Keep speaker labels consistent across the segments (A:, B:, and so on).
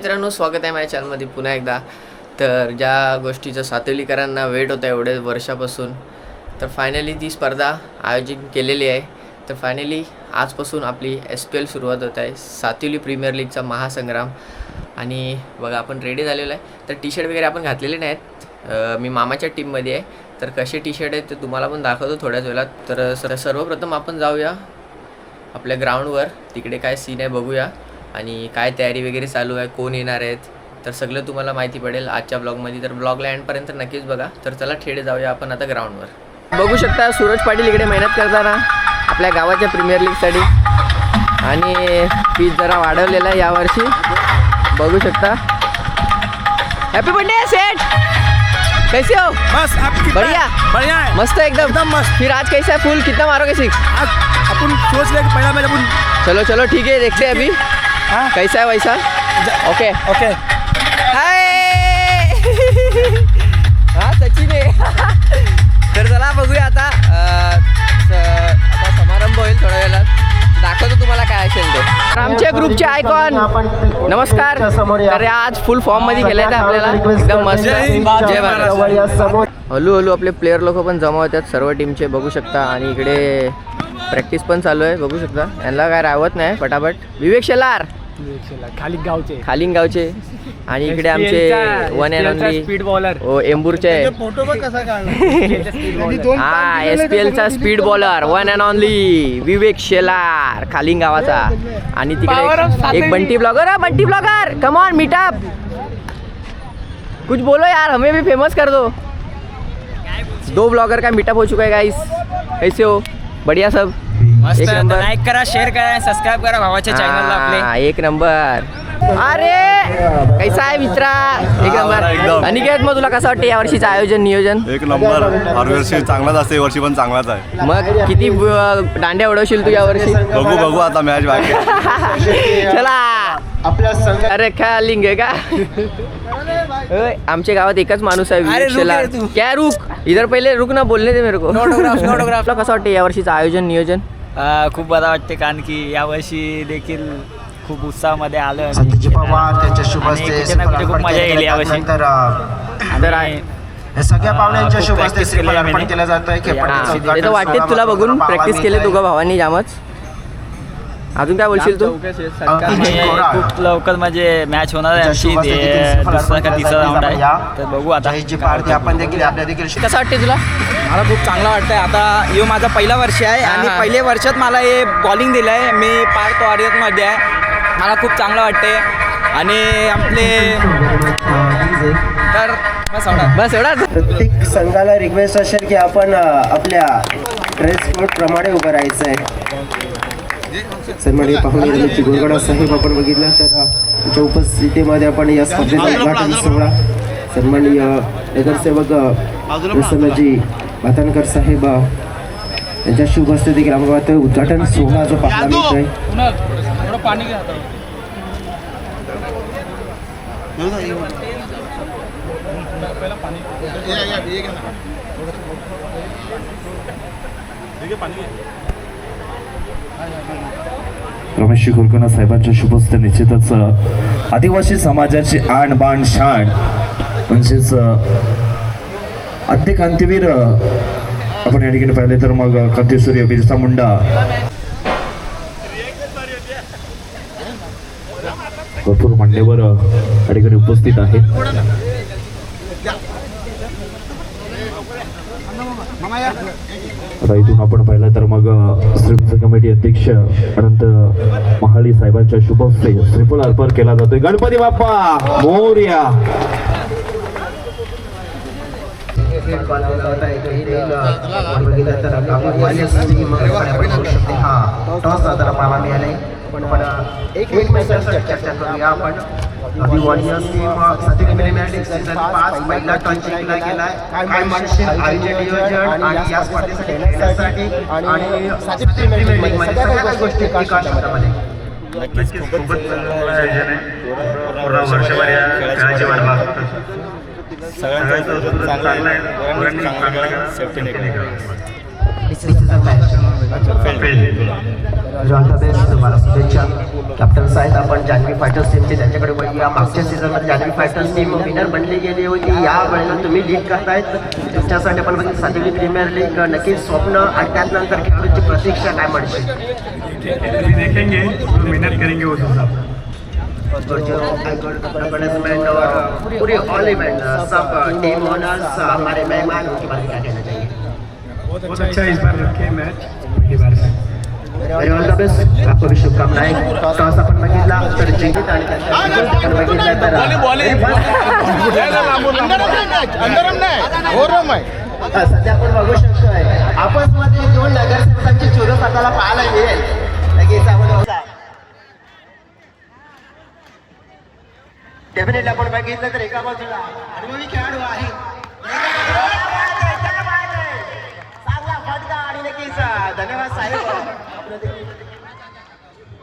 A: मित्रांनो, स्वागत आहे माझ्या चॅनलमध्ये पुन्हा एकदा. तर ज्या गोष्टीचं सातवलीकरांना वेट होता एवढे वर्षापासून, तर फायनली ती स्पर्धा आयोजित केलेली आहे. तर फायनली आजपासून आपली SPL सुरुवात होत आहे, सातवली प्रीमियर लीगचा महासंग्राम. आणि बघा आपण रेडी झालेलो आहे. तर टी शर्ट वगैरे आपण घातलेले नाहीत, मी मामाच्या टीममध्ये आहे. तर कसे टी शर्ट आहेत ते तुम्हाला पण दाखवतो थोड्याच वेळात. तर सर्वप्रथम आपण जाऊया आपल्या ग्राउंडवर, तिकडे काय सीन आहे बघूया आणि काय तयारी वगैरे चालू आहे, कोण येणार आहेत, तर सगळं तुम्हाला माहिती पडेल आजच्या ब्लॉगमध्ये. तर ब्लॉगला एंडपर्यंत नक्कीच बघा. तर चला थेट जाऊया आपण आता ग्राउंडवर. बघू शकता सूरज पाटील इकडे मेहनत करताना आपल्या गावाच्या प्रीमियर लीगसाठी. आणि पीच जरा वाढवलेला आहे यावर्षी, बघू शकता. हॅपी बर्थडे सेठ, कैसे हो?
B: बस आपकी
A: बढ़िया
B: बढ़िया है,
A: मस्त एकदम
B: मस्त.
A: फिर आज कैसा है फुल, कितना मारोगे सिक्स?
B: आज अपन सोच ले कि पहला मैच अपन
A: चलो ठीक है, देखते हैं अभी कैसा है वैसा. ओके
B: ओके
A: हाय हा सचिन आहे. तर चला बघूया आता. आता समारंभ होईल थोड्या वेळात, दाखवतो तुम्हाला काय असेल ते. आमच्या ग्रुपचे आयकॉन नमस्कार. तर आज फुल फॉर्म मध्ये गेले आहेत आपल्याला, एकदम मस्त. जय भारत. हळूहळू आपले प्लेयर लोक पण जमा होतात सर्व टीमचे, बघू शकता. आणि इकडे प्रॅक्टिस पण चालू आहे, बघू शकता. यांना काय राहत नाही पटापट. विवेक शेलार खालिंगावचे. आणि इकडे आमचे one and only
C: speed bowler
A: एम्बूरचे.
B: फोटो बघ कसा काढला.
A: हा SPL चा speed bowler one and only Vivek Shelar खालिंगावाचा. आणि तिकडे एक Bunty blogger come on meet up, कुछ बोलो यार, हमें भी फेमस कर दो. 2 ब्लॉगर का मीटअप हो चुका है गाइस. कैसे हो? बढ़िया सब.
C: मस्त.
A: एक नंबर.
C: लाईक करा, शेअर करा, सबस्क्राईब करा भावाच्या चॅनलला आपले.
A: एक नंबर. अरे कैसा आहे मित्रा? एक नंबर. अनिकेत, मग तुला कसं वाटतं यावर्षीचं आयोजन नियोजन?
D: एक नंबर. हरवर्षी चांगलाच असते, वर्षी पण चांगलाच आहे.
A: मग किती दांड्या उडवशील तू यावर्षी?
D: बघू आता मॅच बाकी.
A: चला अरे खालिंग आहे का? आमच्या गावात एकच माणूस आहे विवेक शेलार. क्या रुक इधर, पहिले रुक ना, बोलने दे मेरे को.
C: ऑटोग्राफ.
A: तुला कसं वाटतं यावर्षीचं आयोजन नियोजन?
C: खूप बरं वाटते, कारण की यावर्षी देखील खूप उत्साहामध्ये आलं
E: सत्यजित पवार त्यांच्या शुभ हस्ते
C: खूप मजा येईल यावर्षी.
A: तर
E: हे सगळ्या पाहुण्यांच्या शुभ हस्ते श्रीफळ अर्पण केलं जातंय.
A: ते तर वाटते तुला बघून प्रॅक्टिस केले दोघं भावांनी जामच. अजून काय बोलशील तू?
C: खूप लवकर म्हणजे मॅच होणार आहे आमची. दुसरा का तिसरा राऊंड आहे, तर बघू आता
E: आपण देखील आपल्या देखील
A: कसं वाटते तुला?
F: मला खूप चांगलं वाटतंय. आता हे माझं पहिलं वर्ष आहे आणि पहिल्या वर्षात मला हे बॉलिंग दिलं आहे. मी पार्थ वॉरियर्समध्ये आहे. मला खूप चांगलं वाटते. आणि आपले तर
A: बस एवढाच.
E: प्रत्येक संघाला रिक्वेस्ट असेल की आपण आपल्या ड्रेस कोड प्रमाणे उभं राहायचं आहे. सन्माननीय पाहुणे चिगुरगडा साहेब आपण बघितलं तर त्यांच्या उपस्थितीमध्ये आपण या स्पर्धेचा उद्घाटन सोहळा सन्माननीय नगरसेवक प्रसन्नजी भातनकर साहेब यांच्या शुभ हस्ते देखील आपण उद्घाटन सोहळा जो पाहायला मिळतोय.
G: रमेश कुलकर्णी साहेबांच्या शुभ हस्ते निश्चितच आदिवासी समाजाची आण बाण शाण म्हणजेच आद्य क्रांतीवीर आपण या ठिकाणी पाहिले तर मग क्रांतीसूर्य बिरसा मुंडा भरपूर मान्यवर या ठिकाणी उपस्थित आहेत. आता इथून आपण पाहिलं तर मग श्रीमंत कमिटी अध्यक्ष अनंत महाळी साहेबांच्या शुभ हस्ते श्रीफळ अर्पण केला जातोय. गणपती बाप्पा मोरया.
E: एक मिनिट चर्चा करूया आपण. वॉरियर्स टीम 5 पहिला टॉस जिंकला गेलाय. काय म्हणशील आयोजन नियोजन आणि या स्पर्धेसाठी खेळण्यासाठी आणि साजिद प्रीमियर लीग मध्ये सगळ्या गोष्टी एका शब्दामध्ये?
D: नक्कीच खूपच चांगलं आयोजन आहे. पूर्ण वर्षभर या खेळाची वाट बघतो. सगळ्यांचं चांगलं आहे. सेफ्टी नाही.
E: This is the match. All the best. तुम्हाला शुभेच्छा. कॅप्टन्स आहेत आपण जान्हवी फायटर्स टीमचे, त्यांच्याकडे बघूया. मागच्या सीझनमध्ये जान्हवी फायटर्स टीम विनर बनली गेली होती. या वेळेला तुम्ही लीड करतायत, तुमच्यासाठी आपण बघितलं सातवी प्रीमियर लीग. नक्कीच स्वप्न आणि त्यानंतर खेळाडूंची प्रतीक्षा काय म्हणशील?
D: देखेंगे मेहनत करेंगे वो सब.
E: पूरी ऑल इवेंट सब टीम ओनर्स हमारे मेहमान उनके बारे में क्या कहना चाहिए?
D: बहुत अच्छा इस बार रखे मैच पहली बार से.
E: वेरी ऑल द बेस्ट, आपको भी शुभकामनाएं. टॉस आपण बघितला तर जिंकत आणि आपण बघितलं तर सध्या आपण बघू शकतोय आपसमध्ये दोन नगरसेवकांची चुरस आपल्याला पाहायला मिळेल. लगेच आपण डेफिनेटली आपण बघितलं तर एका बाजूला अनुभवी खेळाडू आहे, चांगला फटका आणि नक्कीच धन्यवाद साहेब.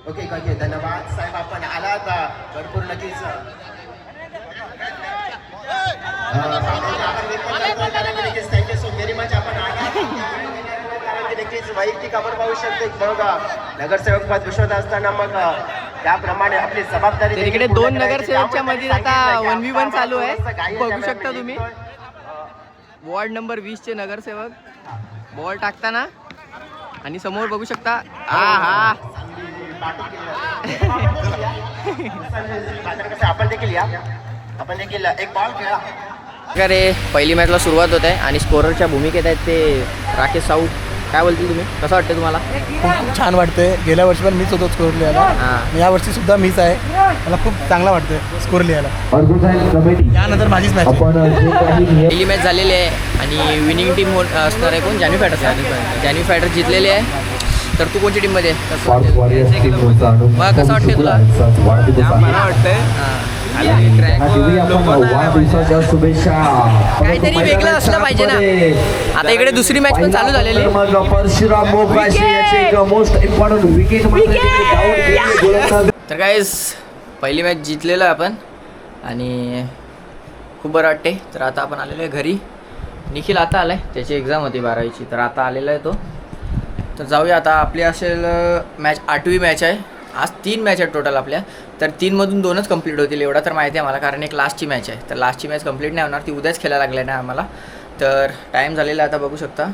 E: ओके धन्यवाद साहेब, आपण आलात भरपूर. नक्कीच थँक्यू सो व्हेरी मच. आपण नक्कीच वैयक्तिक आपण पाहू शकतो मग नगरसेवक पद विश्वास असताना मग त्याप्रमाणे आपली जबाबदारी.
A: इकडे दोन नगरसेवकच्या मध्ये आता 1v1 चालू आहे, बघू शकता तुम्ही. वॉर्ड नंबर 20 चे नगरसेवक बॉल टाकताना आणि समोर बघू शकता
E: आपण देखील एक बॉल खेळा.
A: अरे पहिली मॅचला सुरुवात होत आहे आणि स्कोररच्या भूमिकेत आहेत ते राकेश साऊथ. काय बोलतील तुम्ही, कसं वाटतं तुम्हाला?
B: खूप छान वाटतंय. गेल्या वर्षी पण मीच होतो स्कोर लिहायला, या वर्षी सुद्धा मीच आहे. मला खूप चांगलं वाटतंय स्कोर लिहायला. त्यानंतर माझीच मॅच.
A: पहिली मॅच झालेली आहे आणि विनिंग टीम असणार आहे कोण? जान्हवी फायटर्स. जान्हवी फायटर्स जिंकलेले आहे. तर तू कोणची टीम मध्ये? मग कसं वाटतंय तुला?
C: मला वाटतंय
A: काहीतरी वेगळं असलं पाहिजे ना. आता इकडे दुसरी मॅच पण चालू झालेली आहे. तर गाईज पहिली मॅच जिंकलेलं आहे आपण आणि खूप बरं वाटते. तर आता आपण आलेलो आहे घरी. निखिल आता आलाय, त्याची एक्झाम होती 12वीची, तर आता आलेला आहे तो. तर जाऊया आता. आपली असेल मॅच 8वी मॅच आहे. आज 3 मॅच आहेत टोटल आपल्या, तर 3मधून 2च कंप्लीट होतील एवढा तर माहिती आहे मला, कारण एक लास्टची मॅच आहे. तर लास्टची मॅच कंप्लीट नाही होणार, ती उद्याच खेळायला लागली नाही आम्हाला. तर टाईम झालेला आता बघू शकता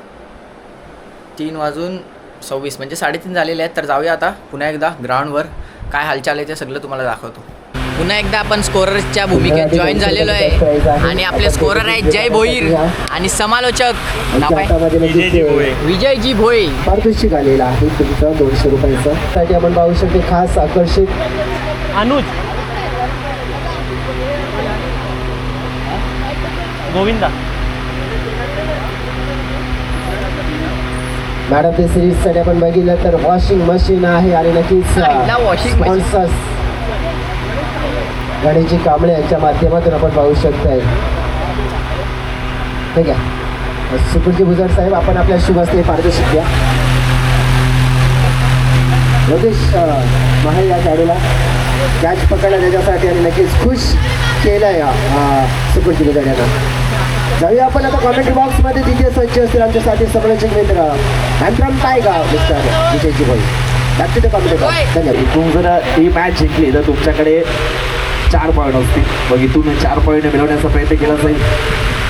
A: 3:26 म्हणजे 3:30 झालेले आहेत. तर जाऊया आता पुन्हा एकदा ग्राउंडवर. काय हालचाल आहे ते सगळं तुम्हाला दाखवतो. पुन्हा एकदा आपण स्कोररच्या भूमिकेत जॉईन झालेलो आहे आणि आपले स्कोरर आहेत जय भोईर आणि समालोचक नाव काय? विजयजी भोई.
E: पारितोषिक आलेला आहे तुमचं 200 रुपयाचं. साठी आपण पाहू शकतो खास आकर्षित
C: अनुज गोविंदा.
E: मॅडम ते सिरीजसाठी आपण बघितलं तर वॉशिंग मशीन आहे आणि नक्कीच
A: वॉशिंग
E: स्पॉन्सर्स गणेशजी कांबळे यांच्या माध्यमातून आपण पाहू शकताय. ठीक आहे, सुकुलजी भुजर साहेब आपण आपल्या शुभ हस्ते पारितोषिक द्या. योगेश महाल या खेळाडूला कॅच पकडला त्याच्यासाठी आणि नक्कीच खुश केलं आहे सुकुलजी भुजर यांना. जाऊया आपण आता कॉमेंट्री बॉक्समध्ये तिथे सज्ज असतील आमच्यासाठी समालोचक मित्र हॅन्ड्रम टायगर मिस्टर विजयजी भाई. बाकी ते कॉमेंट्री बॉक्स. धन्यवाद.
G: इथून जर ही मॅच जिंकली तर तुमच्याकडे 4 पॉइंट असतील. मग इथून 4 पॉइंट मिळवण्याचा प्रयत्न केला जाईल.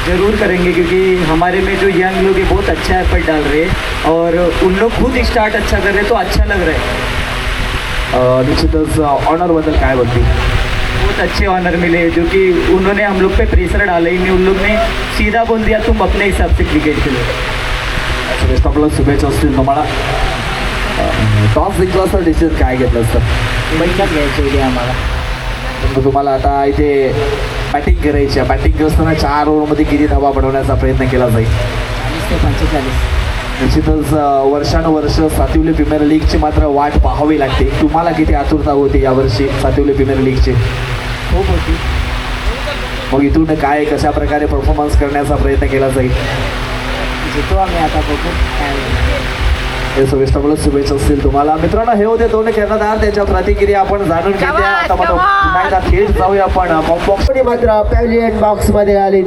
C: जरूर करेंगे क्योंकि हमारे में जो यंग लोग हैं बहुत अच्छा एफर्ट डाल रहे हैं और उन लोग खुद स्टार्ट अच्छा कर रहे हैं तो अच्छा लग रहा है.
G: निश्चितच ऑनरबद्दल काय बोलतील?
C: बहुत अच्छे ऑनर मिले जो कि उन्होंने हम लोग पे प्रेशर डाला ही नहीं. उन लोग ने सीधा बोल दिया तुम अपने हिसाब से क्रिकेट खेलो.
G: बेस्ट ऑफ लक, शुभेच्छा असतील तुम्हाला. टॉस जिंकला असतं डिसिजन काय घेतलं असतं?
C: बैठक घ्यायची होती आम्हाला.
G: तुम्हाला आता इथे बॅटिंग करायची आहे. बॅटिंग करताना 4 ओव्हरमध्ये किती धावा बनवण्याचा प्रयत्न केला जाईल?
C: 40 ते 45.
G: निश्चितच वर्षानुवर्ष सातवी प्रीमियर लीगची मात्र वाट पाहावी लागते. तुम्हाला किती आतुरता होती यावर्षी सातवी प्रीमियर लीगची?
C: खूप होती.
G: मग इथून काय कशा प्रकारे परफॉर्मन्स करण्याचा प्रयत्न केला जाईल?
C: जितो आम्ही आता बघू काय.
G: हे सविस्तर शुभेच्छा असतील तुम्हाला. मित्रांनो, हे होते 2 खेळणार, त्याच्या प्रतिक्रिया आपण जाणून घेऊया. आता पुन्हा थेट जाऊया आपण बॉक्स.
E: मात्र पॅव्हलियन बॉक्स मध्ये आलीत.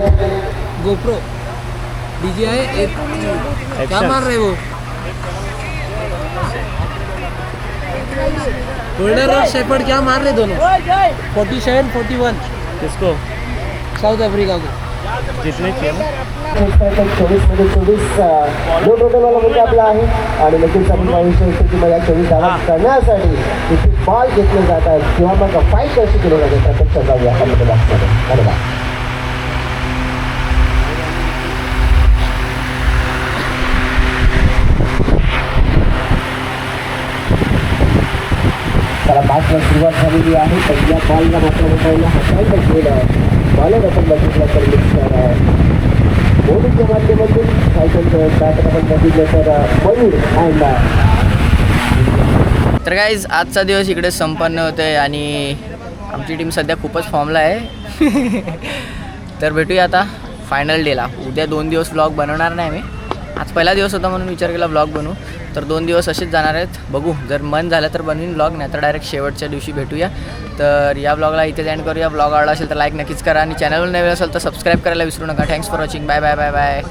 F: गोप्रो DJI क्या मार रहे वो?
B: गोल्डन रोड शेपर्ड क्या मार रहे दोनों 47-41
H: किसको
B: साउथ अफ्रीका को
H: जितने चाहिए ना
E: 24 मध्ये 24 नो टोटलवाला म्हणजे आपला आहे आणि नक्कीच आपण पाहू शकतो की मला 24 धावा करण्यासाठी तिथे बॉल घेतले जात आहेत किंवा मग फाईट कशी केली जाते प्रत्यक्षात जाऊया आपण बॉक्समध्ये. धन्यवाद. त्याला मॅचला सुरुवात झालेली आहे. पहिल्या बॉलला मात्र मुंबईला हाताळलं गेलं. बॉलर आपण बघितलं तर मिक्सर बॉलिंगच्या माध्यमातून सायकलचं बॅटर आपण बघितलं तर मयूर अँड
A: तर गाईज आजचा दिवस इकडे संपन्न होतो आहे आणि आमची टीम सध्या खूपच फॉर्मला आहे. तर भेटूया आता फायनल डेला. उद्या 2 दिवस व्लॉग बनवणार नाही मी. आज पहिला दिवस होता म्हणून विचार केला व्लॉग बनवू. तर 2 दिवस असेच जाणार आहेत. बघू जर मन झालं तर बनवीन व्लॉग, नाही तर डायरेक्ट शेवटच्या दिवशी भेटूया. तर या व्लॉगला इथेच एंड करूया. व्लॉग आवडला असेल तर लाईक नक्कीच करा आणि चॅनलवर नवीन असेल तर सबस्क्राईब करायला विसरू नका. Thanks for watching. Bye bye bye bye.